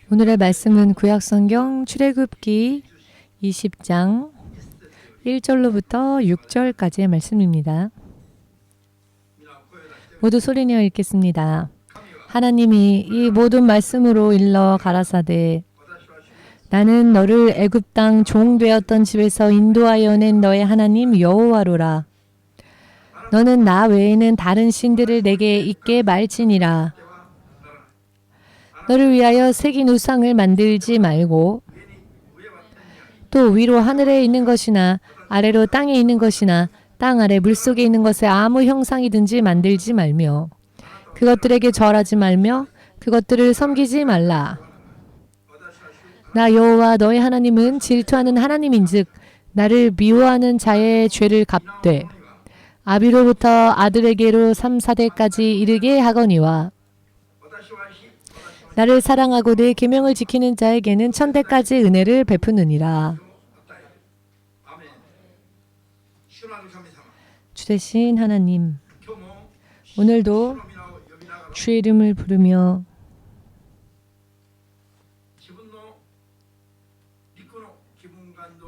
오늘의 말씀은 구약성경 출애굽기 20장 1절로부터 6절까지의 말씀입니다. 모두 소리내어 읽겠습니다. 하나님이 이 모든 말씀으로 일러 가라사대 나는 너를 애굽 땅 종 되었던 집에서 인도하여 낸 너의 하나님 여호와로라. 너는 나 외에는 다른 신들을 내게 있게 말지니라. 너를 위하여 새긴 우상을 만들지 말고 또 위로 하늘에 있는 것이나 아래로 땅에 있는 것이나 땅 아래 물속에 있는 것에 아무 형상이든지 만들지 말며 그것들에게 절하지 말며 그것들을 섬기지 말라. 나 여호와 너의 하나님은 질투하는 하나님인즉 나를 미워하는 자의 죄를 갚되 아비로부터 아들에게로 3, 4대까지 이르게 하거니와 나를 사랑하고 내 계명을 지키는 자에게는 1000대까지 은혜를 베푸느니라. 주 대신 하나님, 오늘도 주의 이름을 부르며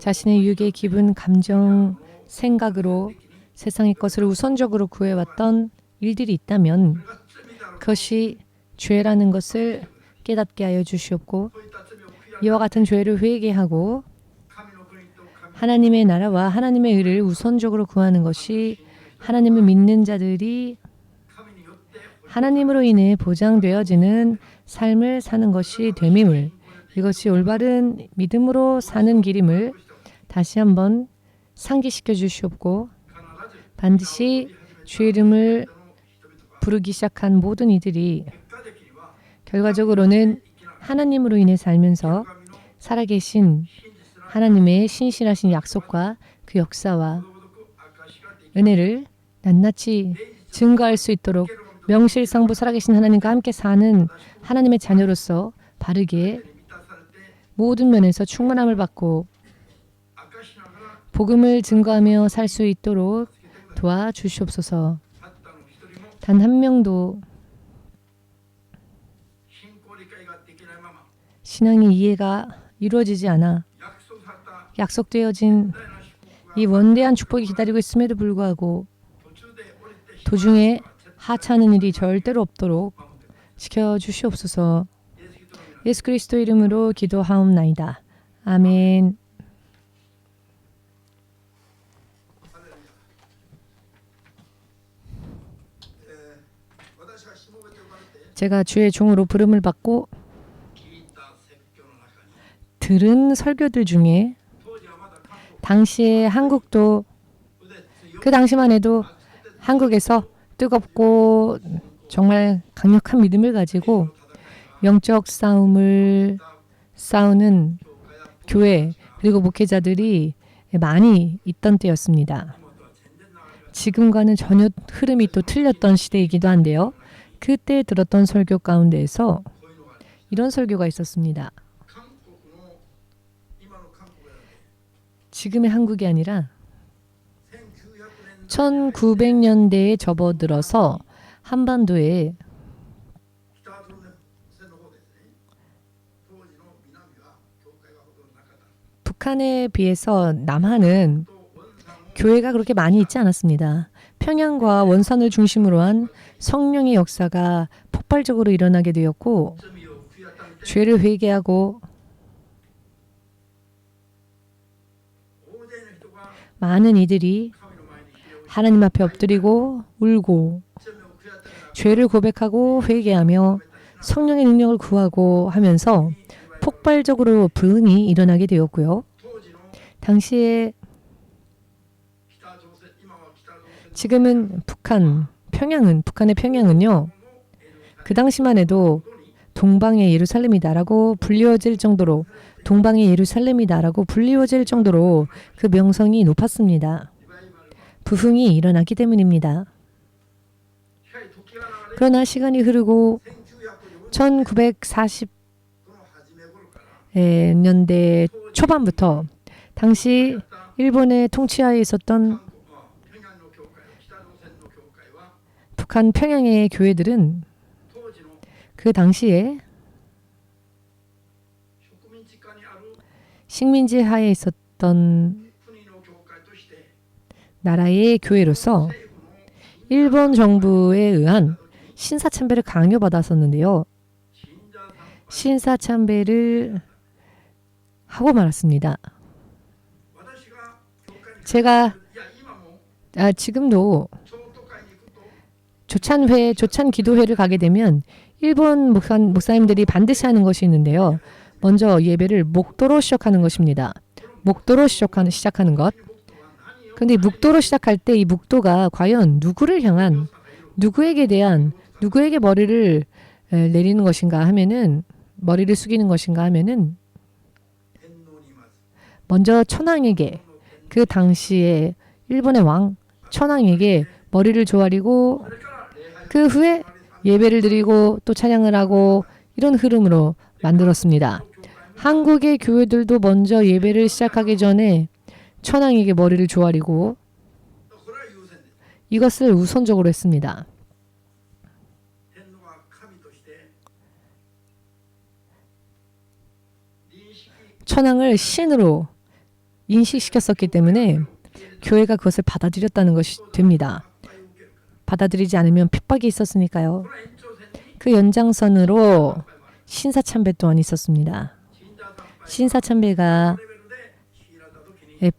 자신의 육의 기분, 감정, 생각으로 세상의 것을 우선적으로 구해왔던 일들이 있다면 그것이 죄라는 것을 깨닫게 하여 주시옵고 이와 같은 죄를 회개하고 하나님의 나라와 하나님의 의를 우선적으로 구하는 것이 하나님을 믿는 자들이 하나님으로 인해 보장되어지는 삶을 사는 것이 됨임을, 이것이 올바른 믿음으로 사는 길임을 다시 한번 상기시켜 주시옵고 반드시 주의 이름을 부르기 시작한 모든 이들이 결과적으로는 하나님으로 인해 살면서 살아계신 하나님의 신실하신 약속과 그 역사와 은혜를 낱낱이 증거할 수 있도록 명실상부 살아계신 하나님과 함께 사는 하나님의 자녀로서 바르게 모든 면에서 충만함을 받고 복음을 증거하며 살 수 있도록 도와주시옵소서. 단 한 명도 신앙의 이해가 이루어지지 않아 약속되어진 이 원대한 축복이 기다리고 있음에도 불구하고 도중에 하차하는 일이 절대로 없도록 지켜주시옵소서. 예수 그리스도 이름으로 기도하옵나이다. 아멘. 제가 주의 종으로 부름을 받고 들은 설교들 중에 당시에 한국도 그 당시만 해도 한국에서 뜨겁고 정말 강력한 믿음을 가지고 영적 싸움을 싸우는 교회 그리고 목회자들이 많이 있던 때였습니다. 지금과는 전혀 흐름이 또 틀렸던 시대이기도 한데요. 그때 들었던 설교 가운데에서 이런 설교가 있었습니다. 지금의 한국이 아니라 1900년대에 접어들어서 한반도에 북한에 비해서 남한은 교회가 그렇게 많이 있지 않았습니다. 평양과 원산을 중심으로 한 성령의 역사가 폭발적으로 일어나게 되었고 죄를 회개하고 많은 이들이 하나님 앞에 엎드리고 울고 죄를 고백하고 회개하며 성령의 능력을 구하고 하면서 폭발적으로 부흥이 일어나게 되었고요. 당시에 지금은 북한의 평양은요. 그 당시만 해도 동방의 예루살렘이다라고 불리워질 정도로 동방의 예루살렘이다라고 불리워질 정도로 그 명성이 높았습니다. 부흥이 일어났기 때문입니다. 그러나 시간이 흐르고 1940년대 초반부터 당시 일본의 통치하에 있었던 북한 평양의 교회들은 그 당시에 식민지 하에 있었던 나라의 교회로서 일본 정부에 의한 신사참배를 강요받았었는데요. 신사참배를 하고 말았습니다. 제가 지금도 조찬 기도회를 가게 되면 일본 목사님들이 반드시 하는 것이 있는데요. 먼저 예배를 목도로 시작하는 것입니다. 목도로 시작하는 것. 그런데 목도로 시작할 때 이 목도가 과연 누구를 향한, 누구에게 머리를 내리는 것인가 하면은, 머리를 숙이는 것인가 하면은 먼저 천황에게, 그 당시에 일본의 왕 천황에게 머리를 조아리고 그 후에 예배를 드리고 또 찬양을 하고, 이런 흐름으로 만들었습니다. 한국의 교회들도 먼저 예배를 시작하기 전에 천황에게 머리를 조아리고 이것을 우선적으로 했습니다. 천황을 신으로 인식시켰었기 때문에 교회가 그것을 받아들였다는 것이 됩니다. 받아들이지 않으면 핍박이 있었으니까요. 그 연장선으로 신사참배 또한 있었습니다. 신사참배가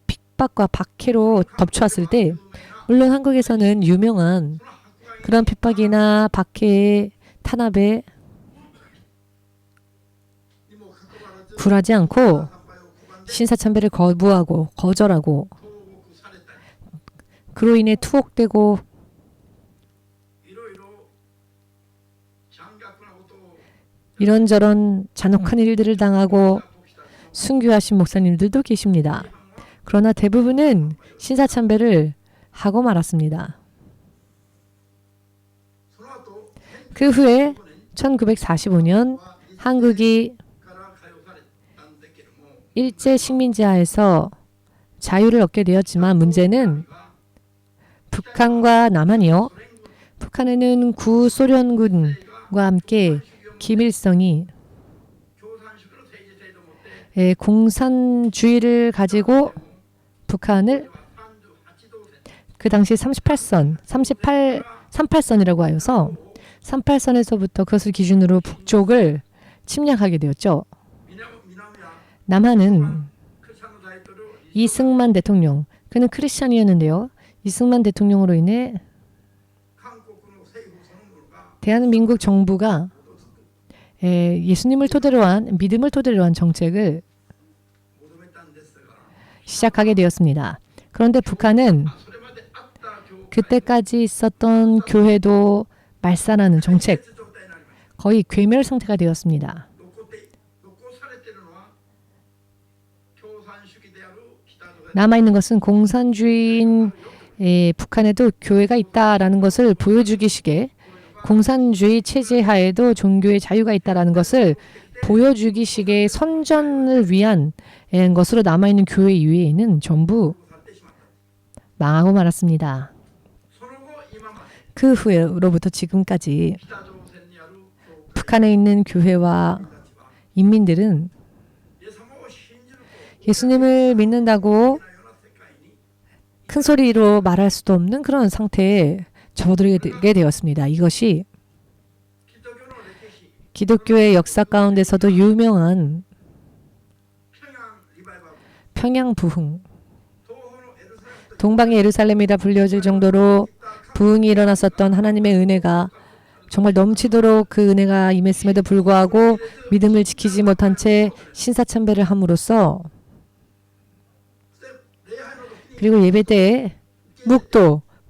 핍박과 박해로 덮쳐왔을 때, 물론 한국에서는 유명한 그런 핍박이나 박해의 탄압에 굴하지 않고 신사참배를 거절하고 그로 인해 투옥되고 이런저런 잔혹한 일들을 당하고 순교하신 목사님들도 계십니다. 그러나 대부분은 신사참배를 하고 말았습니다. 그 후에 1945년 한국이 일제 식민지하에서 자유를 얻게 되었지만 문제는 북한과 남한이요. 북한에는 구소련군과 함께 김일성이 공산주의를 가지고 북한을 그 당시 38선이라고 하여서 38선에서부터 그것을 기준으로 북쪽을 침략하게 되었죠. 남한은 이승만 대통령, 그는 크리스찬이었는데요. 이승만 대통령으로 인해 대한민국 정부가 예수님을 토대로 한, 믿음을 토대로 한 정책을 시작하게 되었습니다. 그런데 북한은 그때까지 있었던 교회도 말살하는 정책, 거의 괴멸 상태가 되었습니다. 남아있는 것은 공산주의인 북한에도 교회가 있다라는 것을 보여주기식에, 공산주의 체제 하에도 종교의 자유가 있다라는 것을 보여주기식의 선전을 위한 것으로 남아있는 교회 이외에는 전부 망하고 말았습니다. 그 후로부터 지금까지 북한에 있는 교회와 인민들은 예수님을 믿는다고 큰 소리로 말할 수도 없는 그런 상태에 접어들게 되었습니다. 이것이 기독교의 역사 가운데서도 유명한 평양 부흥, 동방의 예루살렘이라 불려질 정도로 부흥이 일어났었던 하나님의 은혜가 정말 넘치도록 그 은혜가 임했음에도 불구하고 믿음을 지키지 못한 채 신사참배를 함으로써, 그리고 예배 때에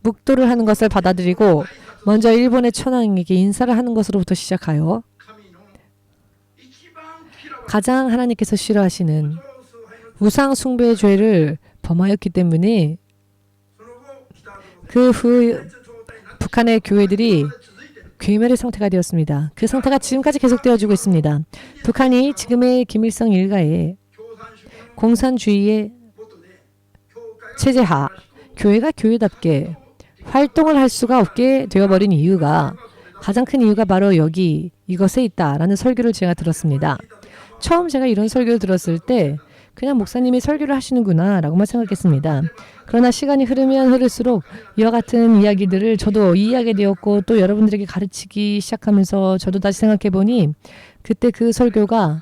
묵도를 하는 것을 받아들이고 먼저 일본의 천황에게 인사를 하는 것으로부터 시작하여 가장 하나님께서 싫어하시는 우상 숭배의 죄를 범하였기 때문에 그 후 북한의 교회들이 괴멸의 상태가 되었습니다. 그 상태가 지금까지 계속되어지고 있습니다. 북한이 지금의 김일성 일가의 공산주의의 체제하, 교회가 교회답게 활동을 할 수가 없게 되어버린 이유가, 가장 큰 이유가 바로 이것에 있다라는 설교를 제가 들었습니다. 처음 제가 이런 설교를 들었을 때 그냥 목사님이 설교를 하시는구나 라고만 생각했습니다. 그러나 시간이 흐르면 흐를수록 이와 같은 이야기들을 저도 이해하게 되었고 또 여러분들에게 가르치기 시작하면서 저도 다시 생각해보니 그때 그 설교가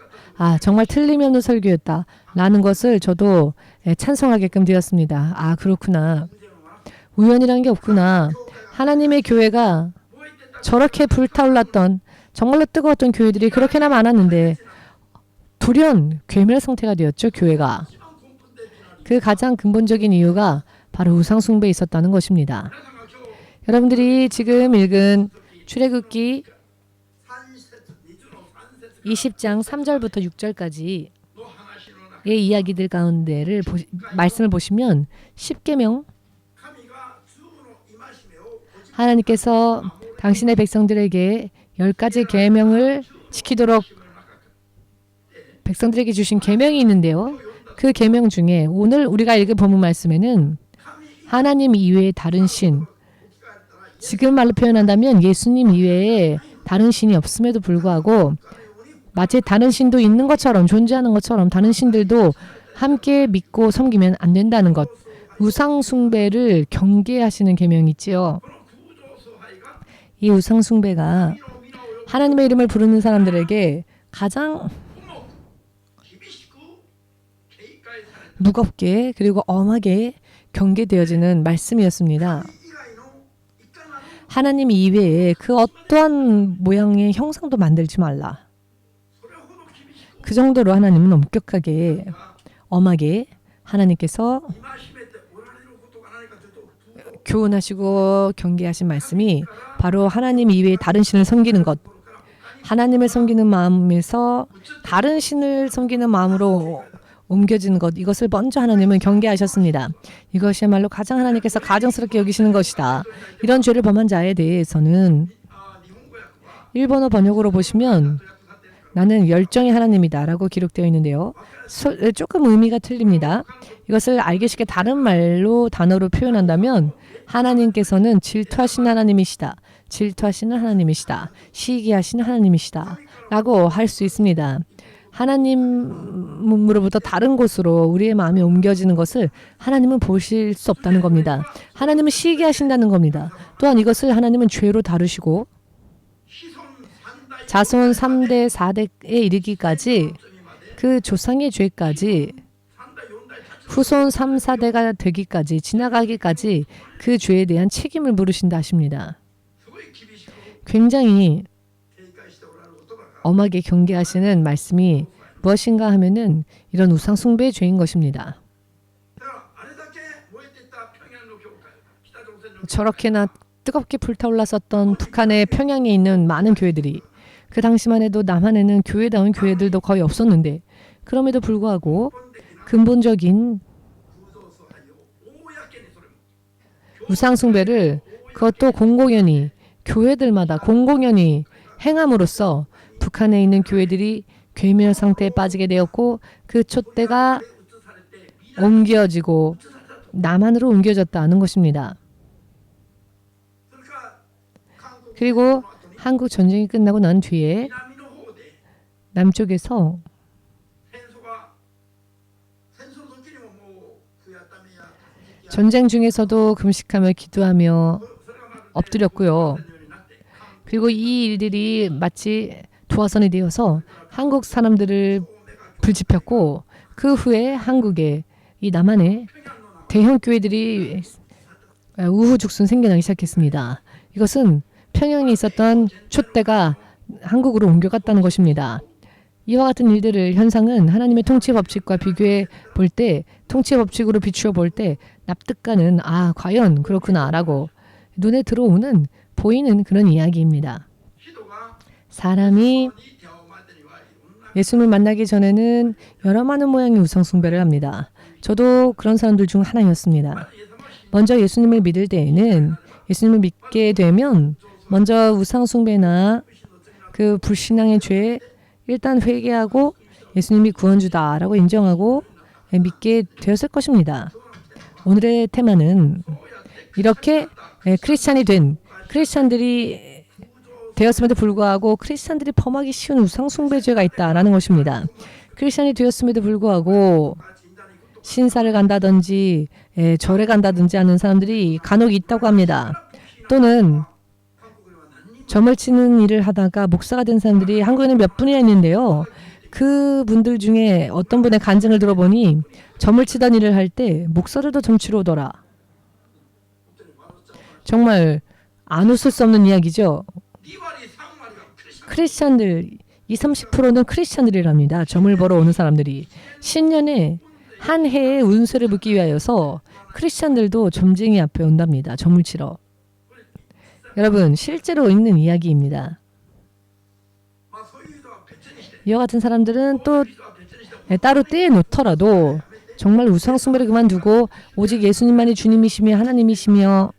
정말 틀림없는 설교였다 라는 것을 저도 찬성하게끔 되었습니다. 그렇구나. 우연이란 게 없구나. 하나님의 교회가 저렇게 불타올랐던 정말로 뜨거웠던 교회들이 그렇게나 많았는데 돌연 괴멸 상태가 되었죠. 교회가. 그 가장 근본적인 이유가 바로 우상 숭배에 있었다는 것입니다. 여러분들이 지금 읽은 출애굽기 20장 3절부터 6절까지의 이야기들 가운데를 말씀을 보시면 10계명 하나님께서 당신의 백성들에게 10가지 계명을 지키도록 백성들에게 주신 계명이 있는데요. 그 계명 중에 오늘 우리가 읽은 본문 말씀에는 하나님 이외의 다른 신, 지금 말로 표현한다면 예수님 이외에 다른 신이 없음에도 불구하고 마치 다른 신도 있는 것처럼 존재하는 것처럼 다른 신들도 함께 믿고 섬기면 안 된다는 것. 우상 숭배를 경계하시는 계명이 있지요. 이 우상 숭배가 하나님의 이름을 부르는 사람들에게 가장 무겁게 그리고 엄하게 경계되어지는 말씀이었습니다. 하나님 이외에 그 어떠한 모양의 형상도 만들지 말라. 그 정도로 하나님은 엄격하게 엄하게 하나님께서 교훈하시고 경계하신 말씀이 바로 하나님 이외에 다른 신을 섬기는 것, 하나님을 섬기는 마음에서 다른 신을 섬기는 마음으로 옮겨지는 것, 이것을 먼저 하나님은 경계하셨습니다. 이것이야말로 가장 하나님께서 가증스럽게 여기시는 것이다. 이런 죄를 범한 자에 대해서는 일본어 번역으로 보시면 나는 열정의 하나님이다 라고 기록되어 있는데요. 조금 의미가 틀립니다. 이것을 알기 쉽게 다른 말로 단어로 표현한다면 하나님께서는 질투하신 하나님이시다. 질투하시는 하나님이시다. 시기하시는 하나님이시다. 라고 할 수 있습니다. 하나님으로부터 다른 곳으로 우리의 마음이 옮겨지는 것을 하나님은 보실 수 없다는 겁니다. 하나님은 시기하신다는 겁니다. 또한 이것을 하나님은 죄로 다루시고 자손 3대, 4대에 이르기까지 그 조상의 죄까지 후손 3, 4대가 되기까지 지나가기까지 그 죄에 대한 책임을 물으신다 하십니다. 굉장히 엄하게 경계하시는 말씀이 무엇인가 하면은 이런 우상 숭배의 죄인 것입니다. 저렇게나 뜨겁게 불타올랐었던 북한의 평양에 있는 많은 교회들이 그 당시만 해도 남한에는 교회다운 교회들도 거의 없었는데 그럼에도 불구하고 근본적인 우상 숭배를 그것도 공공연히 교회들마다 공공연히 행함으로써 북한에 있는 교회들이 괴멸 상태에 빠지게 되었고 그 촛대가 옮겨지고 남한으로 옮겨졌다는 것입니다. 그리고 한국 전쟁이 끝나고 난 뒤에 남쪽에서 전쟁 중에서도 금식하며 기도하며 엎드렸고요. 그리고 이 일들이 마치 도화선이 되어서 한국 사람들을 불지폈고 그 후에 한국에 이 남한에 대형 교회들이 우후죽순 생겨나기 시작했습니다. 이것은 평양에 있었던 촛대가 한국으로 옮겨갔다는 것입니다. 이와 같은 일들을 현상은 하나님의 통치 법칙과 비교해 볼 때 통치 법칙으로 비추어 볼 때 납득가는 과연 그렇구나라고 눈에 들어오는 보이는 그런 이야기입니다. 사람이 예수님을 만나기 전에는 여러 많은 모양의 우상 숭배를 합니다. 저도 그런 사람들 중 하나였습니다. 먼저 예수님을 믿을 때에는 예수님을 믿게 되면 먼저 우상 숭배나 그 불신앙의 죄 일단 회개하고 예수님이 구원주다라고 인정하고 믿게 되었을 것입니다. 오늘의 테마는 이렇게 크리스찬들이 되었음에도 불구하고 크리스찬들이 범하기 쉬운 우상 숭배죄가 있다라는 것입니다. 크리스천이 되었음에도 불구하고 신사를 간다든지 절에 간다든지 하는 사람들이 간혹 있다고 합니다. 또는 점을 치는 일을 하다가 목사가 된 사람들이 한국에는 몇 분이나 있는데요. 그 분들 중에 어떤 분의 간증을 들어보니 점을 치던 일을 할 때 목사들도 점 치러 오더라. 정말 안 웃을 수 없는 이야기죠. 크리스천들 20-30%는 크리스천들이랍니다. 점을 보러 오는 사람들이. 신년에 한 해의 운세를 묻기 위하여서 크리스천들도 점쟁이 앞에 온답니다. 점을 치러. 여러분 실제로 있는 이야기입니다. 이와 같은 사람들은 또 따로 떼놓더라도 정말 우상숭배를 그만두고 오직 예수님만이 주님이시며 하나님이시며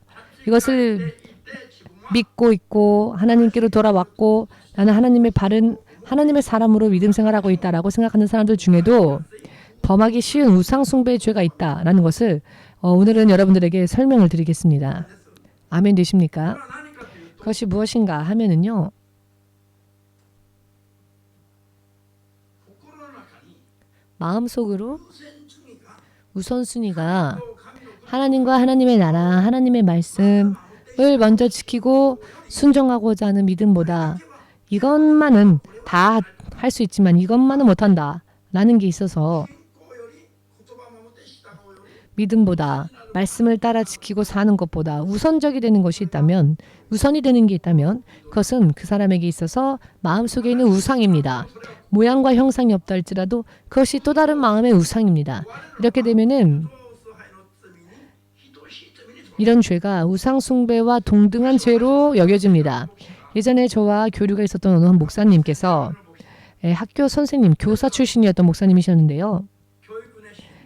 이것을 믿고 있고 하나님께로 돌아왔고 나는 하나님의 바른 하나님의 사람으로 믿음 생활하고 있다라고 생각하는 사람들 중에도 범하기 쉬운 우상숭배의 죄가 있다라는 것을 오늘은 여러분들에게 설명을 드리겠습니다. 아멘 되십니까? 그것이 무엇인가 하면은요. 마음속으로 우선순위가 하나님과 하나님의 나라, 하나님의 말씀을 먼저 지키고 순종하고자 하는 믿음보다 이것만은 다 할 수 있지만 이것만은 못한다 라는 게 있어서 믿음보다 말씀을 따라 지키고 사는 것보다 우선적이 되는 것이 있다면 우선이 되는 게 있다면 그것은 그 사람에게 있어서 마음속에 있는 우상입니다. 모양과 형상이 없다 할지라도 그것이 또 다른 마음의 우상입니다. 이렇게 되면은 이런 죄가 우상숭배와 동등한 죄로 여겨집니다. 예전에 저와 교류가 있었던 어느 한 목사님께서 학교 선생님, 교사 출신이었던 목사님이셨는데요.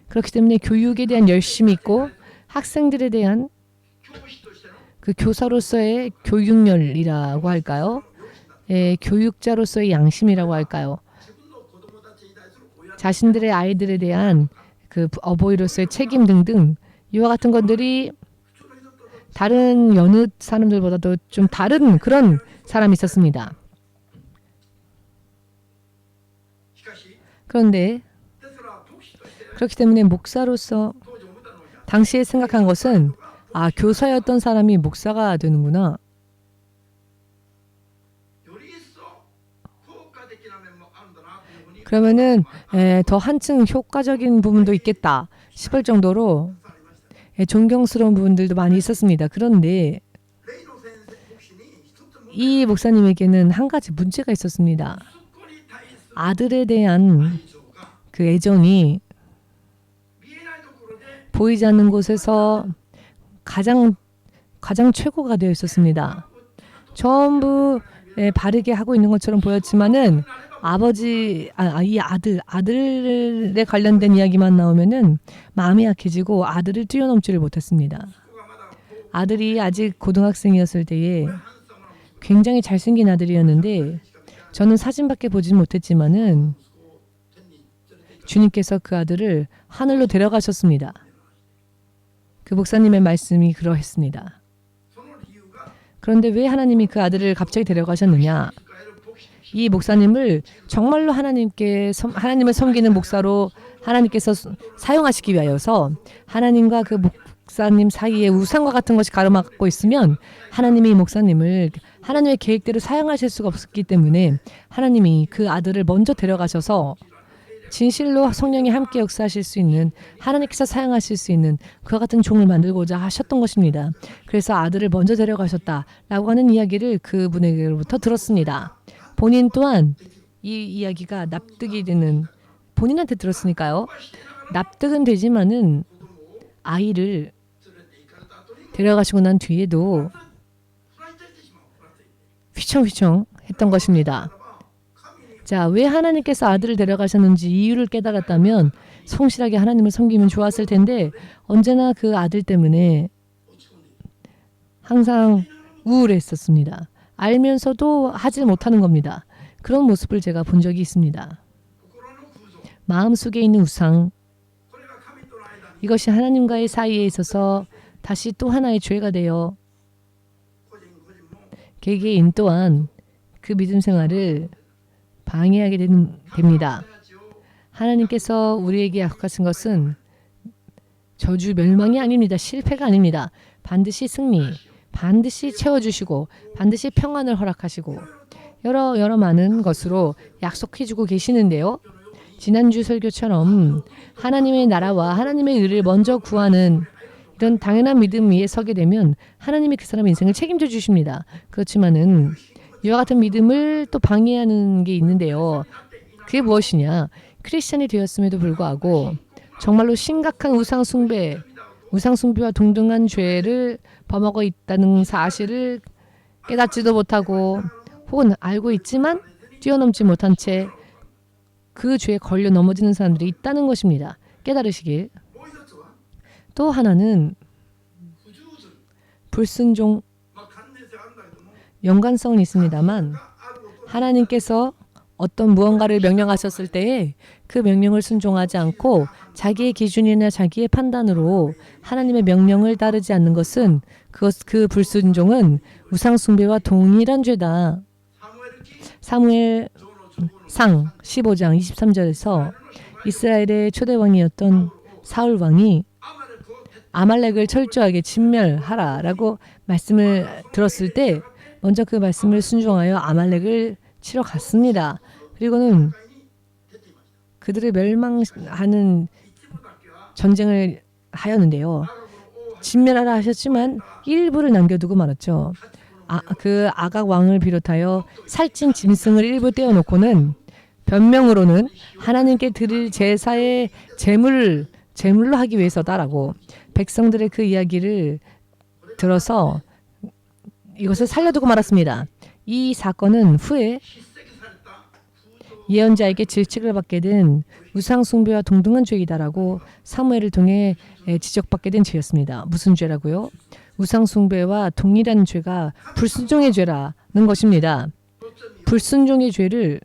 그렇기 때문에 교육에 대한 열심이 있고 학생들에 대한 그 교사로서의 교육열이라고 할까요? 교육자로서의 양심이라고 할까요? 자신들의 아이들에 대한 그 어버이로서의 책임 등등 이와 같은 것들이 다른 여느 사람들보다도 좀 다른 그런 사람이 있었습니다. 그런데 그렇기 때문에 목사로서 당시에 생각한 것은 교사였던 사람이 목사가 되는구나. 그러면은 더 한층 효과적인 부분도 있겠다 싶을 정도로 존경스러운 부분들도 많이 있었습니다. 그런데 이 목사님에게는 한 가지 문제가 있었습니다. 아들에 대한 그 애정이 보이지 않는 곳에서 가장 최고가 되어 있었습니다. 전부 바르게 하고 있는 것처럼 보였지만은 이 아들에 관련된 이야기만 나오면은 마음이 약해지고 아들을 뛰어넘지를 못했습니다. 아들이 아직 고등학생이었을 때에 굉장히 잘생긴 아들이었는데 저는 사진밖에 보지 못했지만은 주님께서 그 아들을 하늘로 데려가셨습니다. 그 목사님의 말씀이 그러했습니다. 그런데 왜 하나님이 그 아들을 갑자기 데려가셨느냐? 이 목사님을 정말로 하나님을 섬기는 목사로 하나님께서 사용하시기 위하여서 하나님과 그 목사님 사이에 우상과 같은 것이 가로막고 있으면 하나님이 이 목사님을 하나님의 계획대로 사용하실 수가 없었기 때문에 하나님이 그 아들을 먼저 데려가셔서 진실로 성령이 함께 역사하실 수 있는 하나님께서 사용하실 수 있는 그와 같은 종을 만들고자 하셨던 것입니다. 그래서 아들을 먼저 데려가셨다라고 하는 이야기를 그분에게로부터 들었습니다. 본인 또한 이 이야기가 납득이 되는 본인한테 들었으니까요. 납득은 되지만은 아이를 데려가시고 난 뒤에도 휘청휘청 했던 것입니다. 자, 왜 하나님께서 아들을 데려가셨는지 이유를 깨달았다면 성실하게 하나님을 섬기면 좋았을 텐데 언제나 그 아들 때문에 항상 우울했었습니다. 알면서도 하지 못하는 겁니다. 그런 모습을 제가 본 적이 있습니다. 마음속에 있는 우상, 이것이 하나님과의 사이에 있어서 다시 또 하나의 죄가 되어 개개인 또한 그 믿음 생활을 방해하게 됩니다. 하나님께서 우리에게 약속하신 것은 저주 멸망이 아닙니다. 실패가 아닙니다. 반드시 승리, 반드시 채워주시고 반드시 평안을 허락하시고 여러 많은 것으로 약속해주고 계시는데요. 지난주 설교처럼 하나님의 나라와 하나님의 의를 먼저 구하는 이런 당연한 믿음 위에 서게 되면 하나님이 그 사람의 인생을 책임져 주십니다. 그렇지만은 이와 같은 믿음을 또 방해하는 게 있는데요. 그게 무엇이냐? 크리스천이 되었음에도 불구하고 정말로 심각한 우상숭배와 동등한 죄를 범하고 있다는 사실을 깨닫지도 못하고 혹은 알고 있지만 뛰어넘지 못한 채 그 죄에 걸려 넘어지는 사람들이 있다는 것입니다. 깨달으시길. 또 하나는 불순종, 연관성은 있습니다만 하나님께서 어떤 무언가를 명령하셨을 때에 그 명령을 순종하지 않고 자기의 기준이나 자기의 판단으로 하나님의 명령을 따르지 않는 것은 그 불순종은 우상숭배와 동일한 죄다. 사무엘상 15장 23절에서 이스라엘의 초대 왕이었던 사울 왕이 아말렉을 철저하게 진멸하라라고 말씀을 들었을 때 먼저 그 말씀을 순종하여 아말렉을 치러 갔습니다. 그리고는 그들을 멸망하는 전쟁을 하였는데요. 진멸하라 하셨지만 일부를 남겨두고 말았죠. 그 아각 왕을 비롯하여 살찐 짐승을 일부 떼어놓고는 변명으로는 하나님께 드릴 제사의 제물로 하기 위해서다라고 백성들의 그 이야기를 들어서 이것을 살려두고 말았습니다. 이 사건은 후에 예언자에게 질책을 받게 된 우상숭배와 동등한 죄이다라고 사무엘을 통해 지적받게 된 죄였습니다. 무슨 죄라고요? 우상숭배와 동일한 죄가 불순종의 죄라는 것입니다. 불순종의 죄를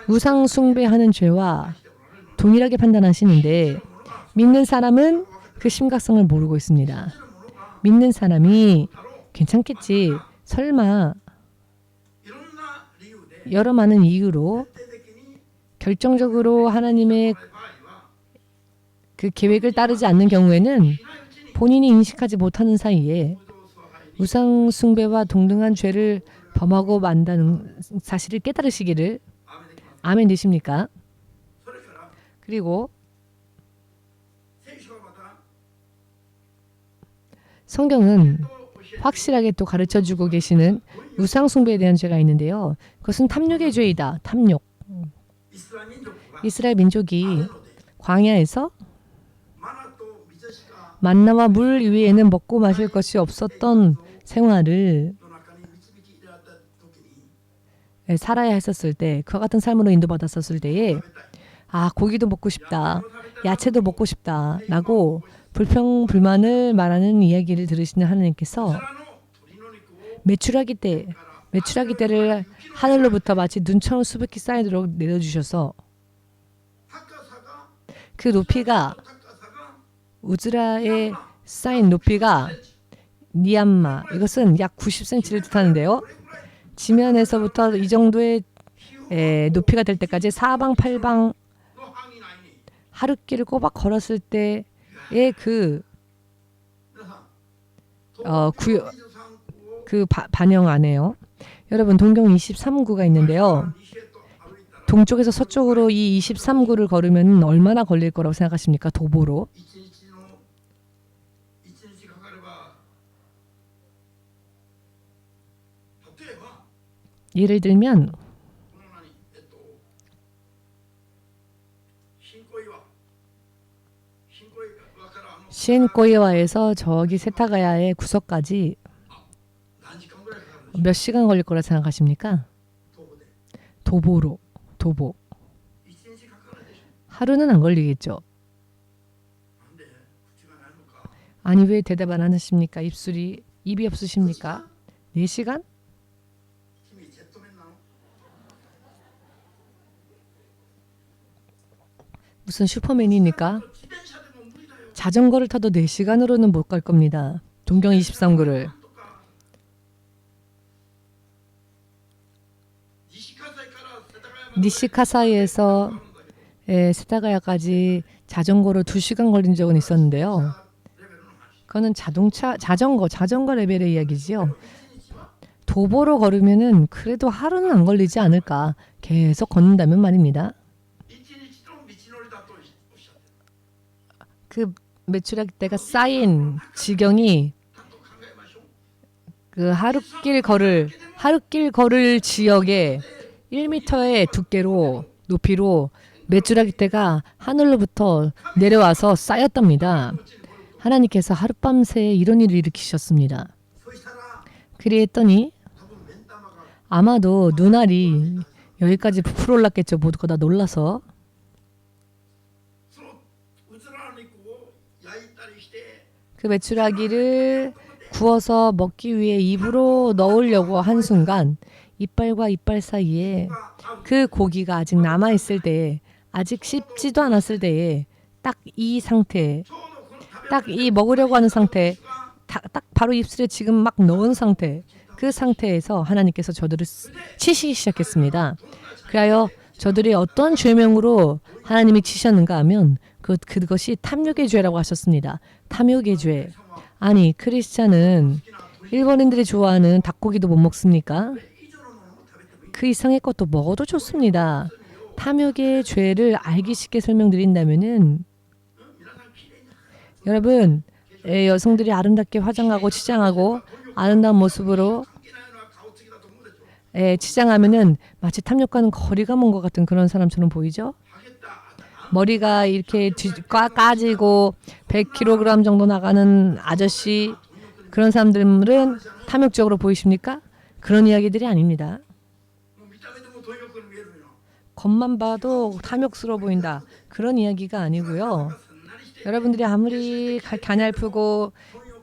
우상숭배하는 죄와 동일하게 판단하시는데 믿는 사람은 그 심각성을 모르고 있습니다. 믿는 사람이 괜찮겠지. 설마 여러 많은 이유로 결정적으로 하나님의 그 계획을 따르지 않는 경우에는 본인이 인식하지 못하는 사이에 우상 숭배와 동등한 죄를 범하고 만다는 사실을 깨달으시기를. 아멘 되십니까? 그리고 성경은 확실하게 또 가르쳐주고 계시는 우상 숭배에 대한 죄가 있는데요. 그것은 탐욕의 죄이다. 탐욕. 이스라엘 민족이 광야에서 만나와 물 위에는 먹고 마실 것이 없었던 생활을 살아야 했었을 때, 그와 같은 삶으로 인도받았었을 때에 고기도 먹고 싶다, 야채도 먹고 싶다 라고 불평불만을 말하는 이야기를 들으시는 하나님께서 메추라기 때를 하늘로부터 마치 눈처럼 수북히 쌓이도록 내려주셔서 그 높이가 우즈라에 쌓인 높이가 니암마, 이것은 약 90cm를 뜻하는데요. 지면에서부터 이 정도의 높이가 될 때까지 사방팔방 하룻길을 꼬박 걸었을 때의 반영 안에요. 여러분, 동경 23구가 있는데요. 동쪽에서 서쪽으로 이 23구를 걸으면 얼마나 걸릴 거라고 생각하십니까? 도보로. 예를 들면 시엔코이와에서 저기 세타가야의 구석까지 몇 시간 걸릴 거라 생각하십니까? 도보. 하루는 안 걸리겠죠. 아니, 왜 대답 안 하십니까? 입이 없으십니까? 4시간? 무슨 슈퍼맨입니까? 자전거를 타도 4시간으로는 못 갈 겁니다. 동경 23구를. 니시카사이에서 세타가야까지 자전거로 2시간 걸린 적은 있었는데요. 그거는 자전거 레벨의 이야기지요. 도보로 걸으면은 그래도 하루는 안 걸리지 않을까. 계속 걷는다면 말입니다. 그 매출액 때가 쌓인 지경이 그 하루길 걸을 지역에 1m의 두께로 높이로 매출액 때가 하늘로부터 내려와서 쌓였답니다. 하나님께서 하룻밤새 이런 일을 일으키셨습니다. 그랬더니 아마도 눈알이 여기까지 부풀어 올랐겠죠. 모두가 다 놀라서. 그 메추라기를 구워서 먹기 위해 입으로 넣으려고 한 순간 이빨과 이빨 사이에 그 고기가 아직 남아있을 때에 아직 씹지도 않았을 때에 딱 이 상태, 딱 이 먹으려고 하는 상태, 딱 바로 입술에 지금 막 넣은 상태, 그 상태에서 하나님께서 저들을 치시기 시작했습니다. 그리하여 저들이 어떤 죄명으로 하나님이 치셨는가 하면 그것이 탐욕의 죄라고 하셨습니다. 탐욕의 죄. 아니 크리스찬은 일본인들이 좋아하는 닭고기도 못 먹습니까? 그 이상의 것도 먹어도 좋습니다. 탐욕의 죄를 알기 쉽게 설명드린다면은 여러분 여성들이 아름답게 화장하고 치장하고 아름다운 모습으로 치장하면은 마치 탐욕과는 거리가 먼 것 같은 그런 사람처럼 보이죠? 머리가 이렇게 까지고 100kg 정도 나가는 아저씨 그런 사람들은 탐욕적으로 보이십니까? 그런 이야기들이 아닙니다. 겉만 봐도 탐욕스러워 보인다. 그런 이야기가 아니고요. 여러분들이 아무리 가냘프고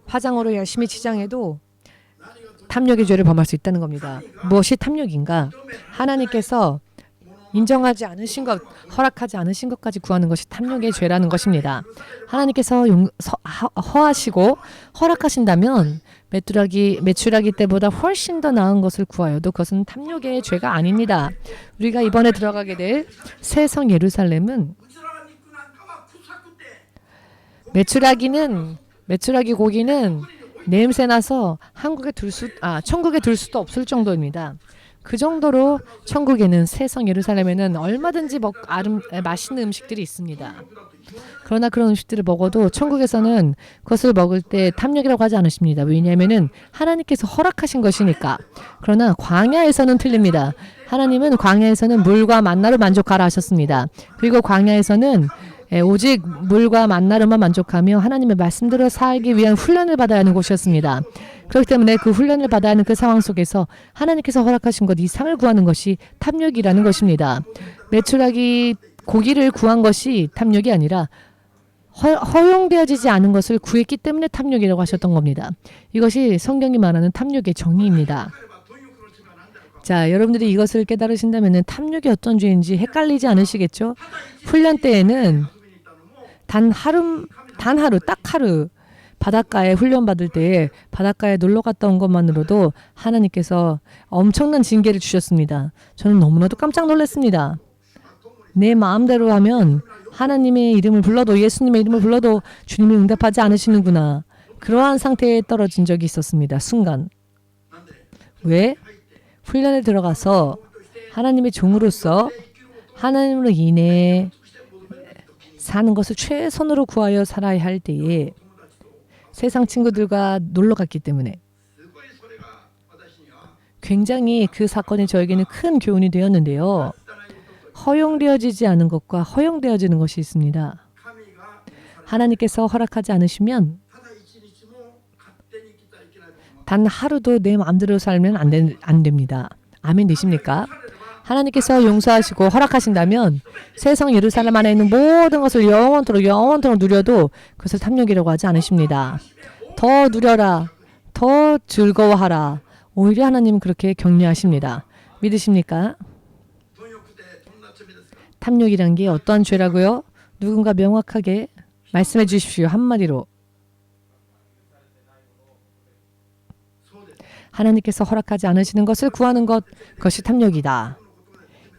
화장으로 열심히 치장해도 탐욕의 죄를 범할 수 있다는 겁니다. 무엇이 탐욕인가? 하나님께서 인정하지 않으신 것, 허락하지 않으신 것까지 구하는 것이 탐욕의 죄라는 것입니다. 하나님께서 허하시고 허락하신다면 메추라기 때보다 훨씬 더 나은 것을 구하여도 그것은 탐욕의 죄가 아닙니다. 우리가 이번에 들어가게 될 새 성 예루살렘은 메추라기 고기는 냄새 나서 천국에 둘 수도 없을 정도입니다. 그 정도로 천국에는 새 성 예루살렘에는 얼마든지 맛있는 음식들이 있습니다. 그러나 그런 음식들을 먹어도 천국에서는 그것을 먹을 때 탐욕이라고 하지 않으십니다. 왜냐하면 하나님께서 허락하신 것이니까. 그러나 광야에서는 틀립니다. 하나님은 광야에서는 물과 만나로 만족하라 하셨습니다. 그리고 광야에서는 오직 물과 만나로만 만족하며 하나님의 말씀대로 살기 위한 훈련을 받아야 하는 곳이었습니다. 그렇기 때문에 그 훈련을 받아야 하는 그 상황 속에서 하나님께서 허락하신 것 이상을 구하는 것이 탐욕이라는 것입니다. 메추라기 고기를 구한 것이 탐욕이 아니라 허용되어지지 않은 것을 구했기 때문에 탐욕이라고 하셨던 겁니다. 이것이 성경이 말하는 탐욕의 정의입니다. 자, 여러분들이 이것을 깨달으신다면 탐욕이 어떤 죄인지 헷갈리지 않으시겠죠? 훈련 때에는 단 하루 바닷가에 훈련받을 때 바닷가에 놀러 갔다 온 것만으로도 하나님께서 엄청난 징계를 주셨습니다. 저는 너무나도 깜짝 놀랐습니다. 내 마음대로 하면 하나님의 이름을 불러도 예수님의 이름을 불러도 주님이 응답하지 않으시는구나. 그러한 상태에 떨어진 적이 있었습니다. 순간. 왜? 훈련에 들어가서 하나님의 종으로서 하나님으로 인해 사는 것을 최선으로 구하여 살아야 할 때에 세상 친구들과 놀러 갔기 때문에 굉장히 그 사건이 저에게는 큰 교훈이 되었는데요. 허용되어지지 않은 것과 허용되어지는 것이 있습니다. 하나님께서 허락하지 않으시면 단 하루도 내 마음대로 살면 안 됩니다. 아멘 되십니까? 하나님께서 용서하시고 허락하신다면 세상 예루살렘 안에 있는 모든 것을 영원토록 누려도 그것을 탐욕이라고 하지 않으십니다. 더 누려라. 더 즐거워하라. 오히려 하나님은 그렇게 격려하십니다. 믿으십니까? 탐욕이란 게 어떠한 죄라고요? 누군가 명확하게 말씀해 주십시오. 한마디로. 하나님께서 허락하지 않으시는 것을 구하는 것, 그것이 탐욕이다.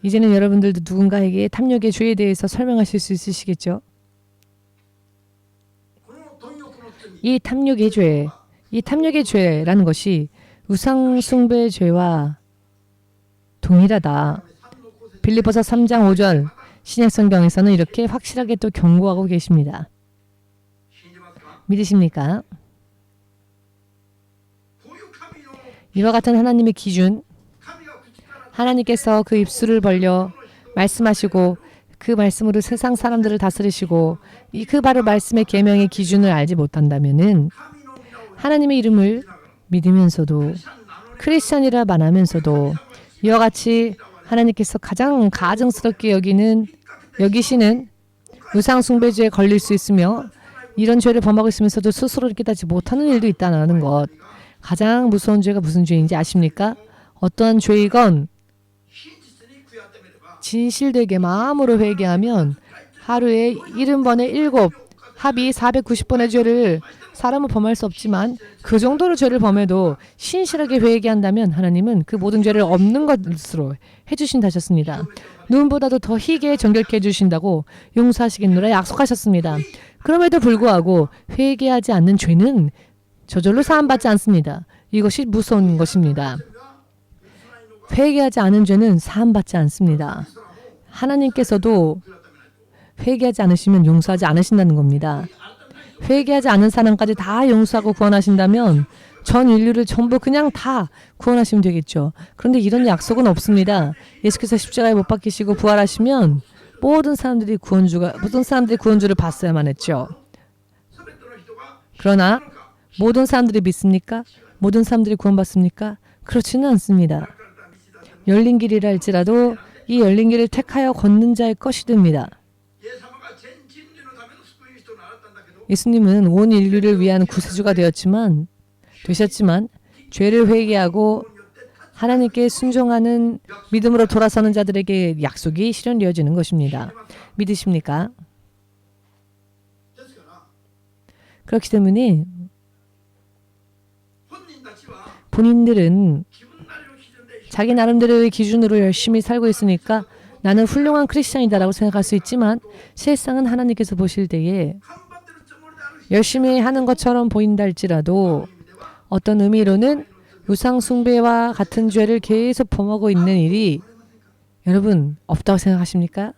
이제는 여러분들도 누군가에게 탐욕의 죄에 대해서 설명하실 수 있으시겠죠? 이 탐욕의 죄, 이 탐욕의 죄라는 것이 우상 숭배의 죄와 동일하다. 빌립보서 3장 5절 신약 성경에서는 이렇게 확실하게 또 경고하고 계십니다. 믿으십니까? 이와 같은 하나님의 기준, 하나님께서 그 입술을 벌려 말씀하시고 그 말씀으로 세상 사람들을 다스리시고 그 바로 말씀의 계명의 기준을 알지 못한다면은 하나님의 이름을 믿으면서도 크리스찬이라 말하면서도 이와 같이 하나님께서 가장 가증스럽게 여기시는 우상 숭배죄에 걸릴 수 있으며 이런 죄를 범하고 있으면서도 스스로를 깨닫지 못하는 일도 있다는 것. 가장 무서운 죄가 무슨 죄인지 아십니까? 어떠한 죄이건 진실되게 마음으로 회개하면 하루에 70번에 7, 합이 490번의 죄를 사람은 범할 수 없지만 그 정도로 죄를 범해도 신실하게 회개한다면 하나님은 그 모든 죄를 없는 것으로 해주신다 하셨습니다. 눈보다도 더 희게 정결케 해주신다고 용서하시겠노라 약속하셨습니다. 그럼에도 불구하고 회개하지 않는 죄는 저절로 사함받지 않습니다. 이것이 무서운 것입니다. 회개하지 않은 죄는 사함받지 않습니다. 하나님께서도 회개하지 않으시면 용서하지 않으신다는 겁니다. 회개하지 않은 사람까지 다 용서하고 구원하신다면 전 인류를 전부 그냥 다 구원하시면 되겠죠. 그런데 이런 약속은 없습니다. 예수께서 십자가에 못 박히시고 부활하시면 모든 사람들이 구원주를 봤어야만 했죠. 그러나 모든 사람들이 믿습니까? 모든 사람들이 구원받습니까? 그렇지는 않습니다. 열린 길이라 할지라도 이 열린 길을 택하여 걷는 자의 것이 됩니다. 예수님은 온 인류를 위한 구세주가 되셨지만 죄를 회개하고 하나님께 순종하는 믿음으로 돌아서는 자들에게 약속이 실현되어지는 것입니다. 믿으십니까? 그렇기 때문에 본인들은 자기 나름대로의 기준으로 열심히 살고 있으니까 나는 훌륭한 크리스찬이다라고 생각할 수 있지만 실상은 하나님께서 보실 때에 열심히 하는 것처럼 보인다 할지라도 어떤 의미로는 우상 숭배와 같은 죄를 계속 범하고 있는 일이 여러분 없다고 생각하십니까?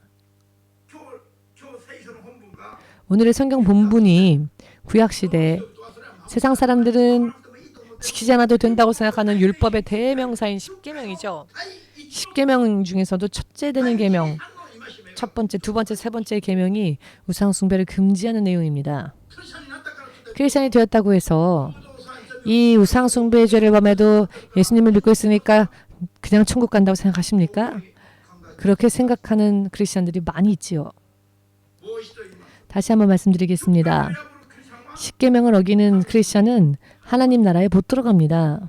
오늘의 성경 본문이 구약시대 세상 사람들은 지키지 않아도 된다고 생각하는 율법의 대명사인 10계명이죠. 10계명 중에서도 첫째 되는 계명, 첫 번째, 두 번째, 세 번째 계명이 우상 숭배를 금지하는 내용입니다. 크리스찬이 되었다고 해서 이 우상 숭배의 죄를 범해도 예수님을 믿고 있으니까 그냥 천국 간다고 생각하십니까? 그렇게 생각하는 크리스찬들이 많이 있지요. 다시 한번 말씀드리겠습니다. 10계명을 어기는 크리스찬은 하나님 나라에 못 들어갑니다.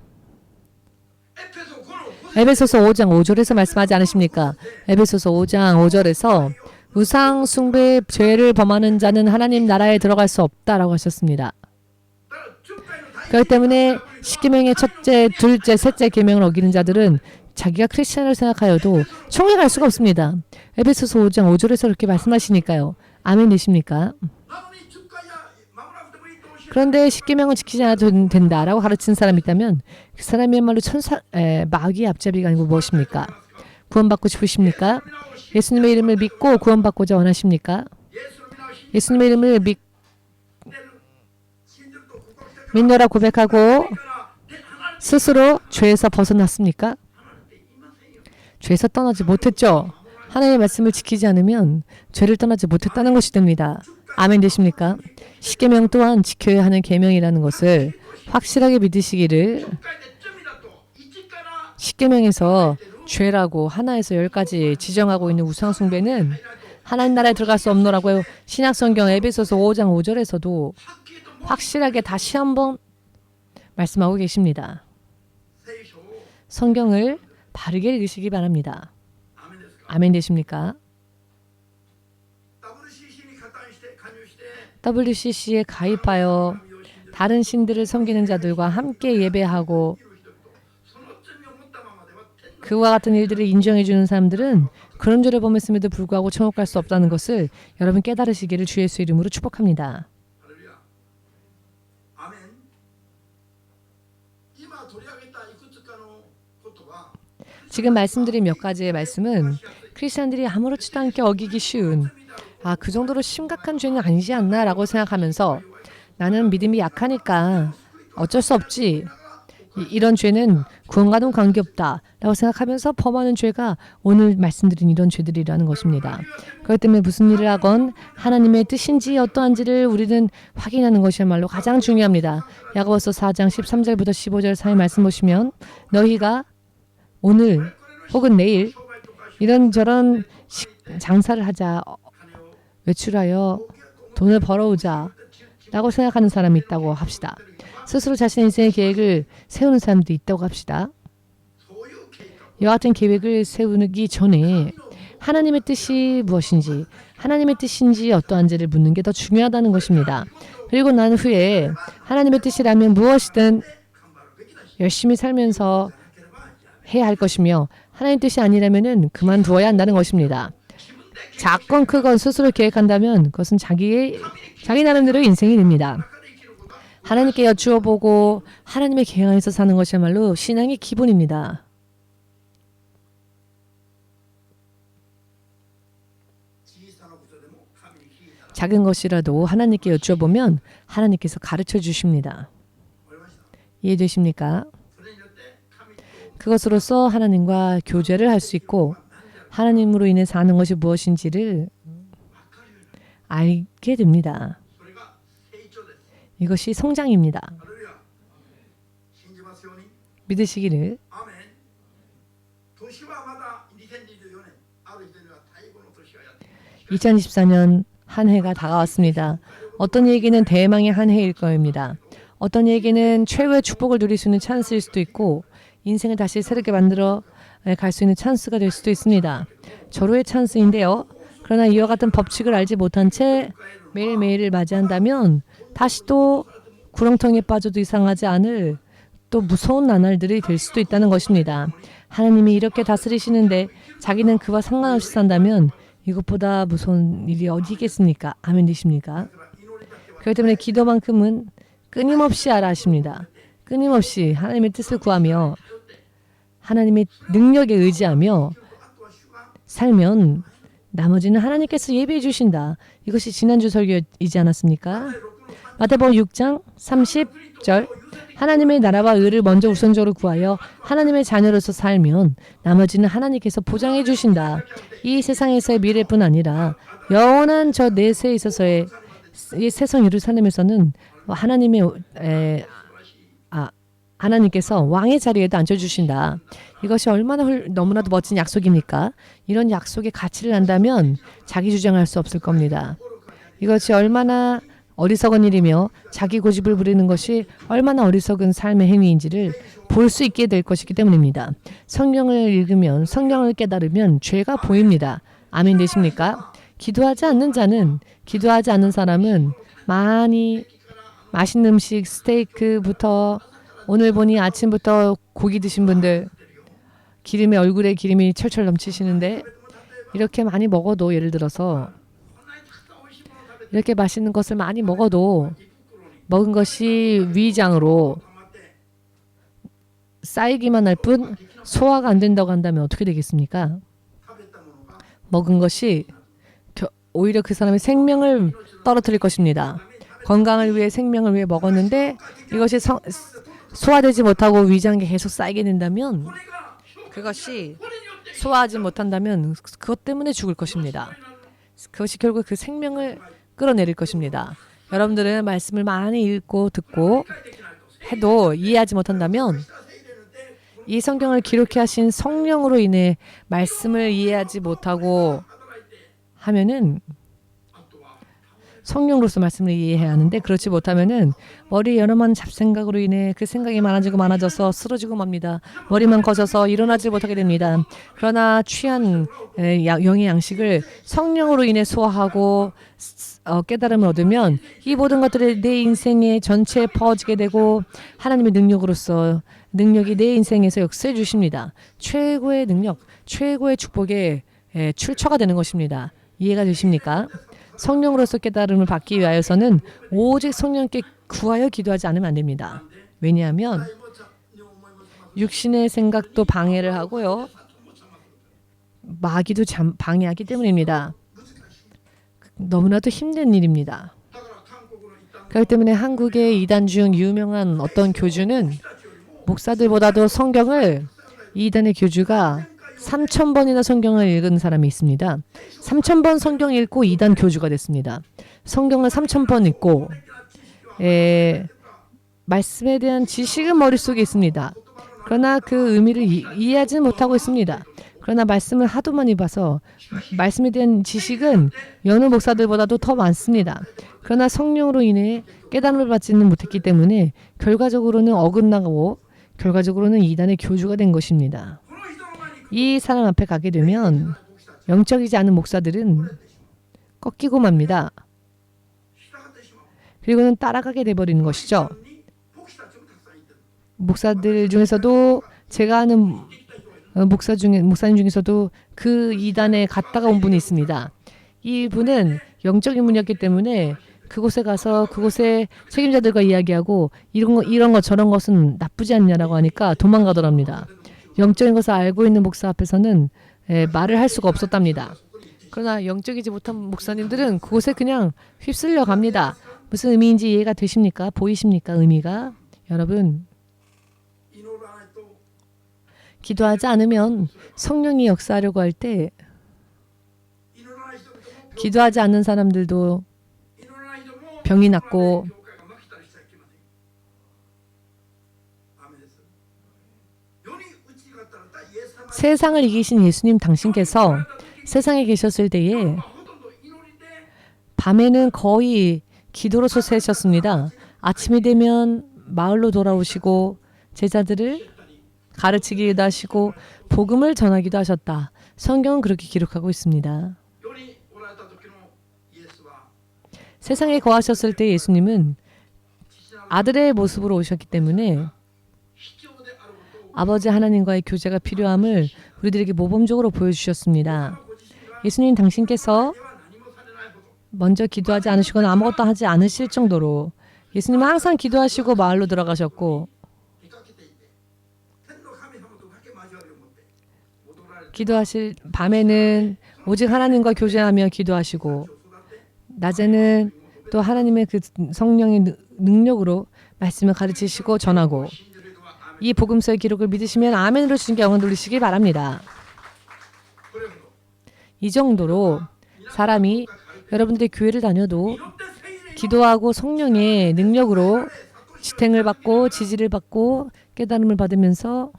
에베소서 5장 5절에서 말씀하지 않으십니까? 에베소서 5장 5절에서 우상 숭배의 죄를 범하는 자는 하나님 나라에 들어갈 수 없다라고 하셨습니다. 그렇기 때문에 10계명의 첫째, 둘째, 셋째 계명을 어기는 자들은 자기가 크리스찬을 생각하여도 천국에 갈 수가 없습니다. 에베소서 5장 5절에서 그렇게 말씀하시니까요. 아멘 되십니까? 그런데 10계명은 지키지 않아도 된다라고 가르치는 사람이 있다면 그 사람이야말로 마귀의 앞잡이가 아니고 무엇입니까? 구원받고 싶으십니까? 예수님의 이름을 믿고 구원받고자 원하십니까? 예수님의 이름을 믿노라 고백하고 스스로 죄에서 벗어났습니까? 죄에서 떠나지 못했죠. 하나님의 말씀을 지키지 않으면 죄를 떠나지 못했다는 것이 됩니다. 아멘 되십니까? 10계명 또한 지켜야 하는 계명이라는 것을 확실하게 믿으시기를. 10계명에서 죄라고 하나에서 10가지 지정하고 있는 우상 숭배는 하나님 나라에 들어갈 수 없노라고 신약성경 에베소서 5장 5절에서도 확실하게 다시 한번 말씀하고 계십니다. 성경을 바르게 읽으시기 바랍니다. 아멘 되십니까? WCC에 가입하여 다른 신들을 섬기는 자들과 함께 예배하고 그와 같은 일들을 인정해 주는 사람들은 그런 죄를 범했음에도 불구하고 천국 갈 수 없다는 것을 여러분 깨달으시기를 주 예수 이름으로 축복합니다. 지금 말씀드린 몇 가지의 말씀은 크리스천들이 아무렇지도 않게 어기기 쉬운 그 정도로 심각한 죄는 아니지 않나 라고 생각하면서 나는 믿음이 약하니까 어쩔 수 없지. 이런 죄는 구원과는 관계없다 라고 생각하면서 범하는 죄가 오늘 말씀드린 이런 죄들이라는 것입니다. 그렇기 때문에 무슨 일을 하건 하나님의 뜻인지 어떠한지를 우리는 확인하는 것이야말로 가장 중요합니다. 야고보서 4장 13절부터 15절 사이 말씀 보시면 너희가 오늘 혹은 내일 이런저런 장사를 하자, 외출하여 돈을 벌어오자 라고 생각하는 사람이 있다고 합시다. 스스로 자신의 인생의 계획을 세우는 사람도 있다고 합시다. 이와 같은 계획을 세우기 전에 하나님의 뜻이 무엇인지, 하나님의 뜻인지 어떠한지를 묻는 게 더 중요하다는 것입니다. 그리고 난 후에 하나님의 뜻이라면 무엇이든 열심히 살면서 해야 할 것이며 하나님의 뜻이 아니라면 그만두어야 한다는 것입니다. 작건 크건 스스로 계획한다면 그것은 자기 나름대로 인생이 됩니다. 하나님께 여쭈어보고 하나님의 계획 안에서 사는 것이야말로 신앙의 기본입니다. 작은 것이라도 하나님께 여쭈어보면 하나님께서 가르쳐 주십니다. 이해되십니까? 그것으로서 하나님과 교제를 할 수 있고 하나님으로 인해 사는 것이 무엇인지를 알게 됩니다. 이것이 성장입니다. 믿으시기를. 2024년 한 해가 다가왔습니다. 어떤 이에게는 대망의 한 해일 겁니다. 어떤 이에게는 최고의 축복을 누릴 수 있는 찬스일 수도 있고 인생을 다시 새롭게 만들어 갈 수 있는 찬스가 될 수도 있습니다. 절호의 찬스인데요. 그러나 이와 같은 법칙을 알지 못한 채 매일매일을 맞이한다면 다시 또 구렁텅이에 빠져도 이상하지 않을 또 무서운 나날들이 될 수도 있다는 것입니다. 하나님이 이렇게 다스리시는데 자기는 그와 상관없이 산다면 이것보다 무서운 일이 어디 있겠습니까? 아멘 되십니까? 그렇기 때문에 기도만큼은 끊임없이 하라 하십니다. 끊임없이 하나님의 뜻을 구하며 하나님의 능력에 의지하며 살면 나머지는 하나님께서 예비해 주신다. 이것이 지난주 설교이지 않았습니까? 마태복음 6장 30절 하나님의 나라와 의를 먼저 우선적으로 구하여 하나님의 자녀로서 살면 나머지는 하나님께서 보장해 주신다. 이 세상에서의 미래뿐 아니라 영원한 저 내세에 있어서의 이 세상 예루살렘에서는 하나님께서 왕의 자리에도 앉혀주신다. 이것이 얼마나 너무나도 멋진 약속입니까? 이런 약속의 가치를 안다면 자기 주장할 수 없을 겁니다. 이것이 얼마나 어리석은 일이며 자기 고집을 부리는 것이 얼마나 어리석은 삶의 행위인지를 볼 수 있게 될 것이기 때문입니다. 성경을 읽으면 성경을 깨달으면 죄가 보입니다. 아멘 되십니까? 기도하지 않는 사람은 많이 맛있는 음식, 스테이크부터 오늘 보니 아침부터 고기 드신 분들 얼굴에 기름이 철철 넘치시는데 이렇게 많이 먹어도 예를 들어서 이렇게 맛있는 것을 많이 먹어도 먹은 것이 위장으로 쌓이기만 할 뿐 소화가 안 된다고 한다면 어떻게 되겠습니까? 먹은 것이 오히려 그 사람의 생명을 떨어뜨릴 것입니다. 건강을 위해 생명을 위해 먹었는데 이것이 소화되지 못하고 위장에 계속 쌓이게 된다면 그것이 소화하지 못한다면 그것 때문에 죽을 것입니다. 그것이 결국 그 생명을 끌어내릴 것입니다. 여러분들은 말씀을 많이 읽고 듣고 해도 이해하지 못한다면 이 성경을 기록해 하신 성령으로 인해 말씀을 이해하지 못하고 하면은 성령으로서 말씀을 이해해야 하는데 그렇지 못하면은 머리에 여러 만 잡생각으로 인해 그 생각이 많아져서 쓰러지고 맙니다. 머리만 커져서 일어나지 못하게 됩니다. 그러나 취한 영의 양식을 성령으로 인해 소화하고 깨달음을 얻으면 이 모든 것들이 내 인생의 전체에 퍼지게 되고 하나님의 능력으로서 능력이 내 인생에서 역사해 주십니다. 최고의 능력, 최고의 축복의 출처가 되는 것입니다. 이해가 되십니까? 성령으로서 깨달음을 받기 위하여서는 오직 성령께 구하여 기도하지 않으면 안 됩니다. 왜냐하면 육신의 생각도 방해를 하고요. 마귀도 방해하기 때문입니다. 너무나도 힘든 일입니다. 그렇기 때문에 한국의 이단 중 유명한 어떤 교주는 목사들보다도 성경을 이단의 교주가 3,000번이나 성경을 읽은 사람이 있습니다. 3,000번 성경 읽고 이단 교주가 됐습니다. 성경을 3,000번 읽고 말씀에 대한 지식은 머릿속에 있습니다. 그러나 그 의미를 이해하지는 못하고 있습니다. 그러나 말씀을 하도 많이 봐서 말씀에 대한 지식은 여느 목사들보다도 더 많습니다. 그러나 성령으로 인해 깨달음을 받지는 못했기 때문에 결과적으로는 어긋나고 결과적으로는 이단의 교주가 된 것입니다. 이 사람 앞에 가게 되면 영적이지 않은 목사들은 꺾이고 맙니다. 그리고는 따라가게 돼버리는 것이죠. 목사들 중에서도 제가 아는 목사님 중에서도 그 이단에 갔다가 온 분이 있습니다. 이 분은 영적인 분이었기 때문에 그곳에 가서 그곳의 책임자들과 이야기하고 이런 것 저런 것은 나쁘지 않냐라고 하니까 도망가더랍니다. 영적인 것을 알고 있는 목사 앞에서는 말을 할 수가 없었답니다. 그러나 영적이지 못한 목사님들은 그곳에 그냥 휩쓸려 갑니다. 무슨 의미인지 이해가 되십니까? 보이십니까? 의미가? 여러분, 기도하지 않으면 성령이 역사하려고 할 때 기도하지 않는 사람들도 병이 낫고 세상을 이기신 예수님 당신께서 세상에 계셨을 때에 밤에는 거의 기도로서 새셨습니다. 아침이 되면 마을로 돌아오시고 제자들을 가르치기도 하시고 복음을 전하기도 하셨다. 성경은 그렇게 기록하고 있습니다. 세상에 거하셨을 때 예수님은 아들의 모습으로 오셨기 때문에 아버지 하나님과의 교제가 필요함을 우리들에게 모범적으로 보여주셨습니다. 예수님 당신께서 먼저 기도하지 않으시거나 아무것도 하지 않으실 정도로 예수님은 항상 기도하시고 마을로 들어가셨고 기도하실 밤에는 오직 하나님과 교제하며 기도하시고 낮에는 또 하나님의 그 성령의 능력으로 말씀을 가르치시고 전하고 이 복음서의 기록을 믿으시면 아멘으로 주님께 영광 돌리시기 바랍니다. 이 정도로 사람이 여러분들의 교회를 다녀도 기도하고 성령의 능력으로 지탱을 받고 지지를 받고 깨달음을 받으면서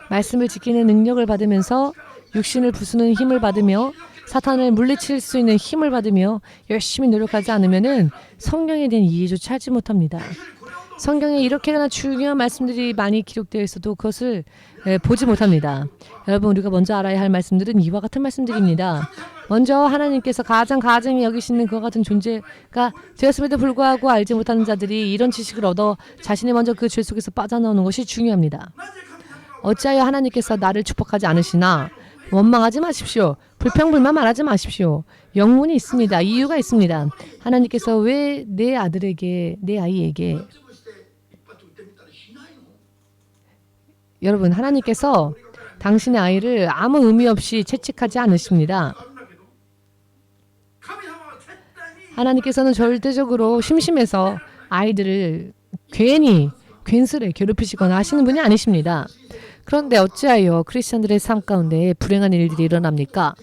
말씀을 지키는 능력을 받으면서 육신을 부수는 힘을 받으며 사탄을 물리칠 수 있는 힘을 받으며 열심히 노력하지 않으면은 성경에 대한 이해조차 하지 못합니다. 성경에 이렇게나 중요한 말씀들이 많이 기록되어 있어도 그것을 보지 못합니다. 여러분, 우리가 먼저 알아야 할 말씀들은 이와 같은 말씀들입니다. 먼저 하나님께서 가장 가증히 여기시는 그와 같은 존재가 되었음에도 불구하고 알지 못하는 자들이 이런 지식을 얻어 자신이 먼저 그 죄 속에서 빠져나오는 것이 중요합니다. 어찌하여 하나님께서 나를 축복하지 않으시나? 원망하지 마십시오. 불평불만 말하지 마십시오. 영문이 있습니다. 이유가 있습니다. 하나님께서 왜 내 아들에게, 내 아이에게 여러분, 하나님께서 당신의 아이를 아무 의미 없이 채찍하지 않으십니다. 하나님께서는 절대적으로 심심해서 아이들을 괜스레 괴롭히시거나 하시는 분이 아니십니다. 그런데 어찌하여 크리스천들의 삶 가운데 불행한 일들이 일어납니까?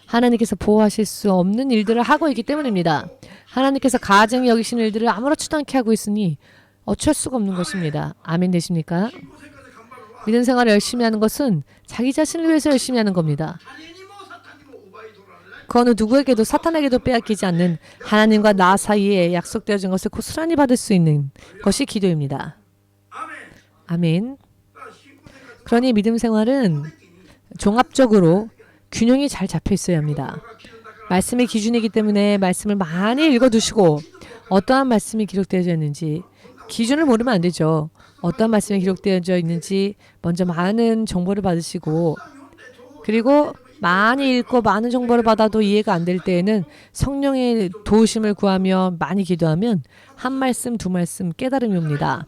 하나님께서 보호하실 수 없는 일들을 하고 있기 때문입니다. 하나님께서 가증히 여기시는 일들을 아무렇지도 않게 하고 있으니 어쩔 수가 없는 것입니다. 아멘 되십니까? 믿음 생활을 열심히 하는 것은 자기 자신을 위해서 열심히 하는 겁니다. 그 어느 누구에게도 사탄에게도 빼앗기지 않는 하나님과 나 사이에 약속되어진 것을 고스란히 받을 수 있는 것이 기도입니다. 아멘. 그러니 믿음 생활은 종합적으로 균형이 잘 잡혀 있어야 합니다. 말씀의 기준이기 때문에 말씀을 많이 읽어두시고 어떠한 말씀이 기록되어져 있는지 기준을 모르면 안 되죠. 어떤 말씀이 기록되어져 있는지 먼저 많은 정보를 받으시고 그리고 많이 읽고 많은 정보를 받아도 이해가 안 될 때에는 성령의 도우심을 구하며 많이 기도하면 한 말씀 두 말씀 깨달음이 옵니다.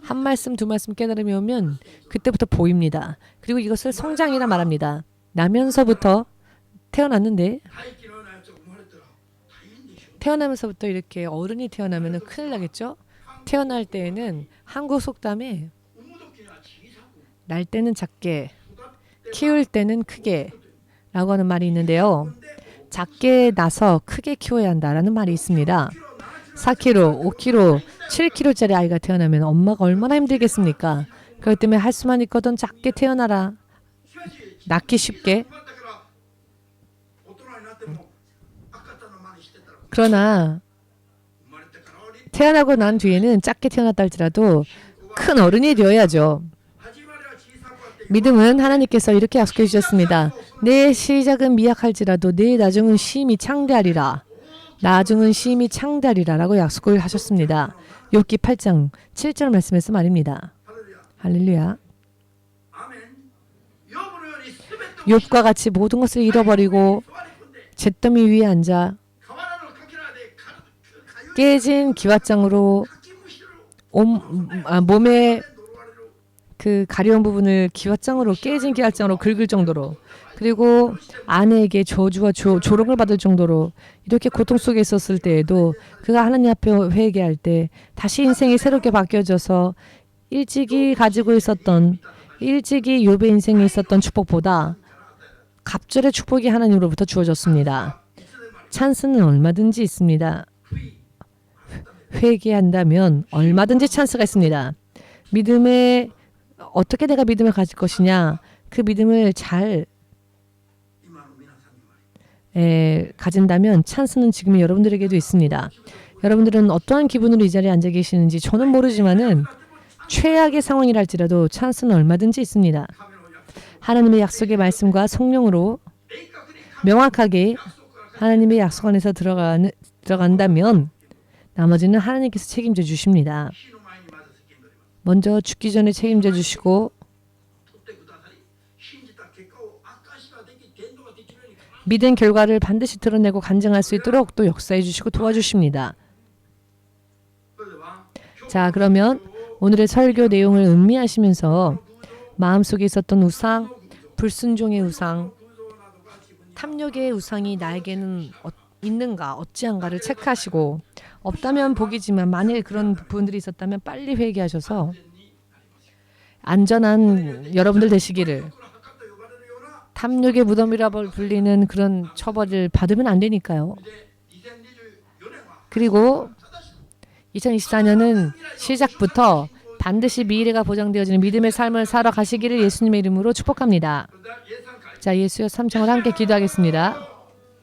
한 말씀 두 말씀 깨달음이 오면 그때부터 보입니다. 그리고 이것을 성장이라 말합니다. 나면서부터 태어났는데 태어나면서부터 이렇게 어른이 태어나면 큰일 나겠죠? 태어날 때에는 한국 속담에 날 때는 작게 키울 때는 크게 라고 하는 말이 있는데요. 작게 나서 크게 키워야 한다라는 말이 있습니다. 4kg, 5kg, 7kg짜리 아이가 태어나면 엄마가 얼마나 힘들겠습니까? 그렇기 때문에 할 수만 있거든 작게 태어나라. 낳기 쉽게. 그러나 태어나고 난 뒤에는 작게 태어났다 할지라도 큰 어른이 되어야죠. 믿음은 하나님께서 이렇게 약속해 주셨습니다. 내 시작은 미약할지라도 내 나중은 심히 창대하리라. 나중은 심히 창대하리라 라고 약속을 하셨습니다. 욥기 8장 7절 말씀에서 말입니다. 할렐루야. 욥과 같이 모든 것을 잃어버리고 잿더미 위에 앉아 깨진 기왓장으로 몸에 그 가려운 부분을 기왓장으로 깨진 기왓장으로 긁을 정도로 그리고 아내에게 저주와 조롱을 받을 정도로 이렇게 고통 속에 있었을 때에도 그가 하나님 앞에 회개할 때 다시 인생이 새롭게 바뀌어져서 일찍이 욥의 인생에 있었던 축복보다 갑절의 축복이 하나님으로부터 주어졌습니다. 찬스는 얼마든지 있습니다. 회개한다면 얼마든지 찬스가 있습니다. 믿음에 어떻게 내가 믿음을 가질 것이냐 그 믿음을 잘 가진다면 찬스는 지금 여러분들에게도 있습니다. 여러분들은 어떠한 기분으로 이 자리에 앉아 계시는지 저는 모르지만은 최악의 상황이랄지라도 찬스는 얼마든지 있습니다. 하나님의 약속의 말씀과 성령으로 명확하게 하나님의 약속 안에서 들어간다면 나머지는 하나님께서 책임져 주십니다. 먼저 죽기 전에 책임져 주시고 믿은 결과를 반드시 드러내고 간증할 수 있도록 또 역사해 주시고 도와주십니다. 자, 그러면 오늘의 설교 내용을 음미하시면서 마음속에 있었던 우상, 불순종의 우상, 탐욕의 우상이 나에게는 있는가 어찌한가를 체크하시고 없다면 복이지만 만일 그런 부분들이 있었다면 빨리 회개하셔서 안전한 여러분들 되시기를 탐욕의 무덤이라고 불리는 그런 처벌을 받으면 안 되니까요. 그리고 2024년은 시작부터 반드시 미래가 보장되어지는 믿음의 삶을 살아가시기를 예수님의 이름으로 축복합니다. 자, 예수여 삼창을 함께 기도하겠습니다.